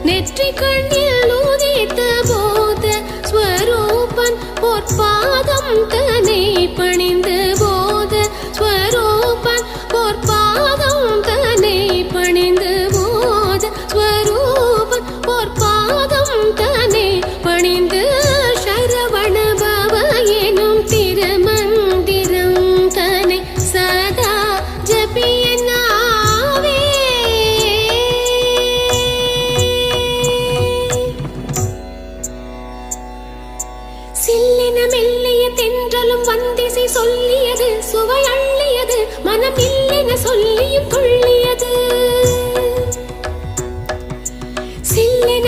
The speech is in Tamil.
நெற்றி கண்ணில் உதித்த போத ஸ்வரூபன் பொற்பாதம் தன்னை பணிந்து போத ஸ்வரூபன் பொற்பாதம் தன்னை பணிந்து போத ஸ்வரூபன் பொற்பாதம் தன்னை பணிந்து சரவண பவ எனும் திருமந்திரம் தன்னை சதா ஜபியனாவே சில்லின மெல்லிய தென்றலும் வந்திசை சொல்லியது சுவை அள்ளியது மனம் இல்லென சொல்லியும் துள்ளியது சில்லின